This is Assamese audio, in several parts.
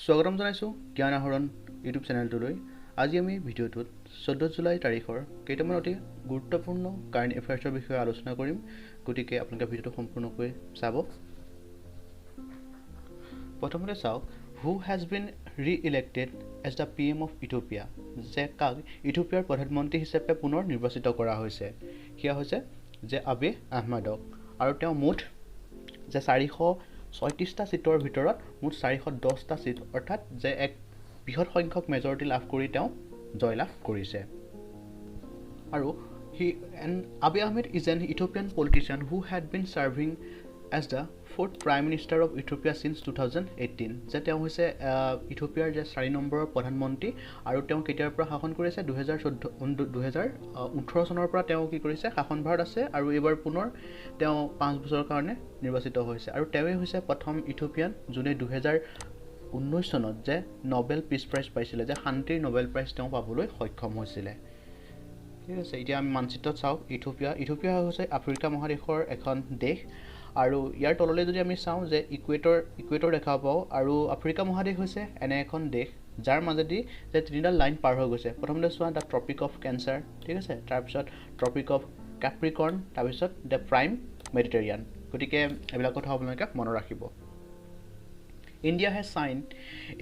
স্বাগতম জনাইছোঁ জ্ঞান আহৰণ ইউটিউব চেনেলটোলৈ। আজি আমি ভিডিঅ'টোত 14 জুলাই তাৰিখৰ কেইটামান অতি গুৰুত্বপূৰ্ণ কাৰেণ্ট এফেয়াৰ্ছৰ বিষয়ে আলোচনা কৰিম, গতিকে আপোনালোকে ভিডিঅ'টো সম্পূৰ্ণকৈ চাব। প্ৰথমতে চাওক, who has been re-elected as the PM of Ethiopia, যে কাক ইথিওপিয়াৰ প্ৰধানমন্ত্ৰী হিচাপে পুনৰ নিৰ্বাচিত কৰা হৈছে। সেয়া হৈছে যে আবিই আহমেদক, আৰু তেওঁ মুঠ যে 436টা ছিটৰ ভিতৰত মুঠ 410টা ছিট, অৰ্থাৎ যে এক বৃহৎ সংখ্যক মেজৰিটি লাভ কৰি তেওঁ জয়লাভ কৰিছে। আৰু Abiy Ahmed is an Ethiopian politician who had been serving as the 4th prime minister of Ethiopia since 2018, যে তেওঁ হৈছে ইথিওপিয়াৰ যে 4 নম্বৰৰ প্ৰধানমন্ত্ৰী, আৰু তেওঁ কেতিয়াৰ পৰা শাসন কৰিছে 2018 চনৰ পৰা তেওঁ কি কৰিছে শাসনভাৰত আছে, আৰু এইবাৰ পুনৰ তেওঁ 5 বছৰৰ কাৰণে নিৰ্বাচিত হৈছে। আৰু তেওঁৱেই হৈছে প্ৰথম ইথিওপিয়ান যোনে 2019 চনত যে নবেল পিছ প্ৰাইজ পাইছিলে, যে শান্তিৰ নবেল প্ৰাইজ তেওঁ পাবলৈ সক্ষম হৈছিলে। ঠিক আছে, এতিয়া আমি মানচিত্ৰত চাওক, ইথিওপিয়া হৈছে আফ্ৰিকা মহাদেশৰ এখন দেশ, আৰু ইয়াৰ তললৈ যদি আমি চাওঁ যে ইকুৱেটৰ দেখা পাওঁ, আৰু আফ্ৰিকা মহাদেশ হৈছে এনে এখন দেশ যাৰ মাজেদি যে 3ডাল লাইন পাৰ হৈ গৈছে। প্ৰথমতে চোৱা দ্য ট্ৰপিক অফ কেঞ্চাৰ, ঠিক আছে, তাৰপিছত ট্ৰপিক অফ কেপ্ৰিকৰ্ণ, তাৰপিছত দ্য প্ৰাইম মেডিটেৰিয়ান। গতিকে এইবিলাক কথা আপোনালোকে মনত ৰাখিব। India has sign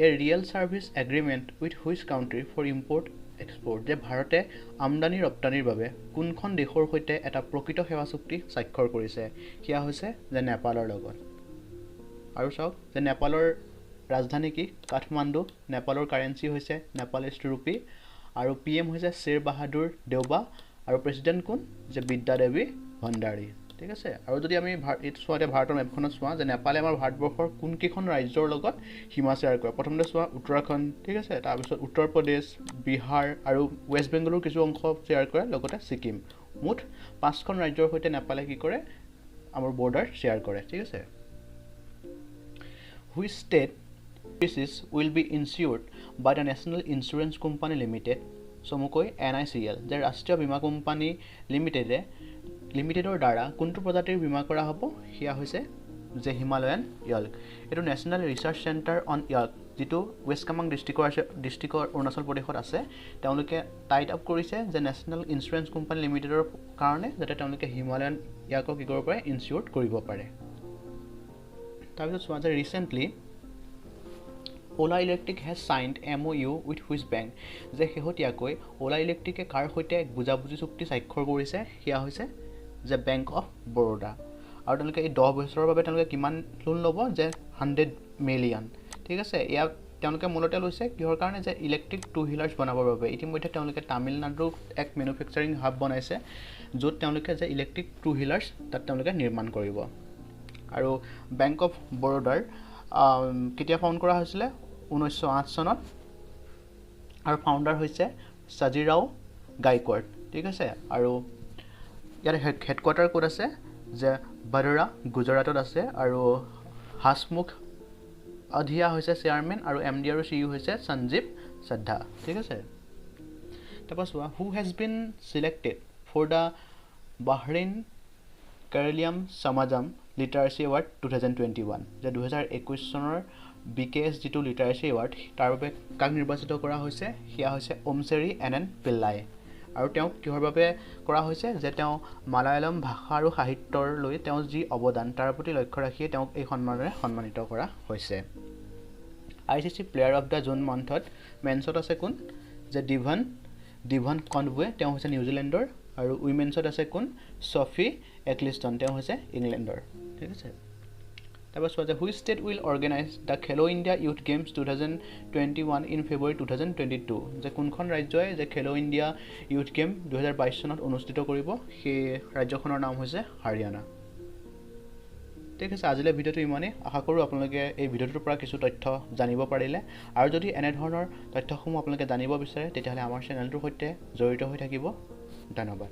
a real service agreement with which country for import export, যে ভাৰতে আমদানি ৰপ্তানিৰ বাবে কোনখন দেশৰ সৈতে এটা প্ৰকৃত সেৱা চুক্তি স্বাক্ষৰ কৰিছে। সেয়া হৈছে যে নেপালৰ লগত। আৰু চাওক যে নেপালৰ ৰাজধানী কি, কাঠমাণ্ডু, নেপালৰ কাৰেঞ্চি হৈছে নেপালিছ ৰুপি, আৰু PM হৈছে শ্বেৰ বাহাদুৰ দেউবা, আৰু প্ৰেছিডেণ্ট কোন, যে বিদ্যা দেৱী ভণ্ডাৰী। ঠিক আছে, আৰু যদি আমি চোৱা ভাৰতৰ মেপখনত চোৱা যে নেপালে আমাৰ ভাৰতবৰ্ষৰ কোনকেইখন ৰাজ্যৰ লগত সীমা শ্বেয়াৰ কৰে। প্ৰথমতে চোৱা উত্তৰাখণ্ড, ঠিক আছে, তাৰপিছত উত্তৰ প্ৰদেশ, বিহাৰ আৰু ৱেষ্ট বেংগলৰ কিছু অংশ শ্বেয়াৰ কৰে, লগতে ছিকিম। মুঠ 5খন ৰাজ্যৰ সৈতে নেপালে কি কৰে, আমাৰ বৰ্ডাৰ শ্বেয়াৰ কৰে। ঠিক আছে, which state policies will be insured by the national insurance company limited, চমুকৈ NICL, যে ৰাষ্ট্ৰীয় বীমা কোম্পানী লিমিটেডৰ দ্বাৰা কোনটো প্ৰজাতিৰ বীমা কৰা হ'ব। সেয়া হৈছে যে হিমালয়ান য়াল্ক। এইটো নেশ্যনেল ৰিচাৰ্চ চেণ্টাৰ অন য়াল্ক, যিটো ৱেষ্ট কামেং ডিষ্ট্ৰিক্টৰ অৰুণাচল প্ৰদেশত আছে, তেওঁলোকে টাইড আপ কৰিছে যে নেশ্যনেল ইঞ্চুৰেঞ্চ কোম্পানী লিমিটেডৰ কাৰণে, যাতে তেওঁলোকে হিমালয়ান য়াল্কক কি কৰিব পাৰে, ইনচিয়ৰ্ড কৰিব পাৰে। তাৰপিছত চোৱা যে recently Ola electric has signed MOU with which bank, যে শেহতীয়াকৈ অ'লা ইলেক্ট্ৰিকে কাৰ সৈতে এক বুজাবুজি চুক্তি স্বাক্ষৰ কৰিছে। সেয়া হৈছে যে বেংক অফ বৰোদা, আৰু তেওঁলোকে এই 10 বছৰৰ বাবে তেওঁলোকে কিমান লোন ল'ব, যে 100 মিলিয়ন। ঠিক আছে, ইয়াক তেওঁলোকে মূলতে লৈছে কিহৰ কাৰণে, যে ইলেক্ট্ৰিক 2 হুইলাৰ্ছ বনাবৰ বাবে। ইতিমধ্যে তেওঁলোকে তামিলনাডুত এক মেনুফেকচাৰিং হাব বনাইছে, য'ত তেওঁলোকে যে ইলেক্ট্ৰিক 2 হুইলাৰ্ছ তাত তেওঁলোকে নিৰ্মাণ কৰিব। আৰু বেংক অফ বৰোদাৰ কেতিয়া ফাউণ্ড কৰা হৈছিলে, 1908 চনত, আৰু ফাউণ্ডাৰ হৈছে ছাজিৰাও গাইকৱাড। ঠিক আছে, আৰু ইয়াৰ হেডকোৱাৰ্টাৰ ক'ত আছে, যে বৰোদা গুজৰাটত আছে, আৰু হাসমুখ অধিয়া হৈছে চেয়াৰমেন, আৰু MD আৰু CEO হৈছে সঞ্জীৱ চাদ্ধা। ঠিক আছে, তাৰপৰা চোৱা, who has been selected for the Bahrain Keraleeya Samajam literature award 2021, যে 2021 চনৰ BKS যিটো লিটাৰেচি এৱাৰ্ড, তাৰ বাবে কাক নিৰ্বাচিত কৰা হৈছে। সেয়া হৈছে ওমচেৰি NN পিল্লাই, আৰু তেওঁক কিহৰ বাবে কৰা হৈছে, যে তেওঁ মালায়ালম ভাষা আৰু সাহিত্যৰ লৈ তেওঁ যি অৱদান, তাৰ প্ৰতি লক্ষ্য ৰাখিয়ে তেওঁক এই সন্মানেৰে সন্মানিত কৰা হৈছে। ICC player of the June মান্থত মেন্সত আছে কোন, যে ডিভন কনৱে, তেওঁ হৈছে নিউজিলেণ্ডৰ, আৰু উইমেন্সত আছে কোন, ছফি একলিষ্টন, তেওঁ হৈছে ইংলেণ্ডৰ। ঠিক আছে, তাৰপৰা চোৱা যে which state will organise the Khelo India youth games 2021 in February 2022, যে কোনখন ৰাজ্যই যে খেলো ইণ্ডিয়া ইউথ গেম 2022 চনত অনুষ্ঠিত কৰিব। সেই ৰাজ্যখনৰ নাম হৈছে হাৰিয়ানা। ঠিক আছে, আজিলৈ ভিডিঅ'টো ইমানেই। আশা কৰোঁ আপোনালোকে এই ভিডিঅ'টোৰ পৰা কিছু তথ্য জানিব পাৰিলে, আৰু যদি এনেধৰণৰ তথ্যসমূহ আপোনালোকে জানিব বিচাৰে, তেতিয়াহ'লে আমাৰ চেনেলটোৰ সৈতে জড়িত হৈ থাকিব। ধন্যবাদ।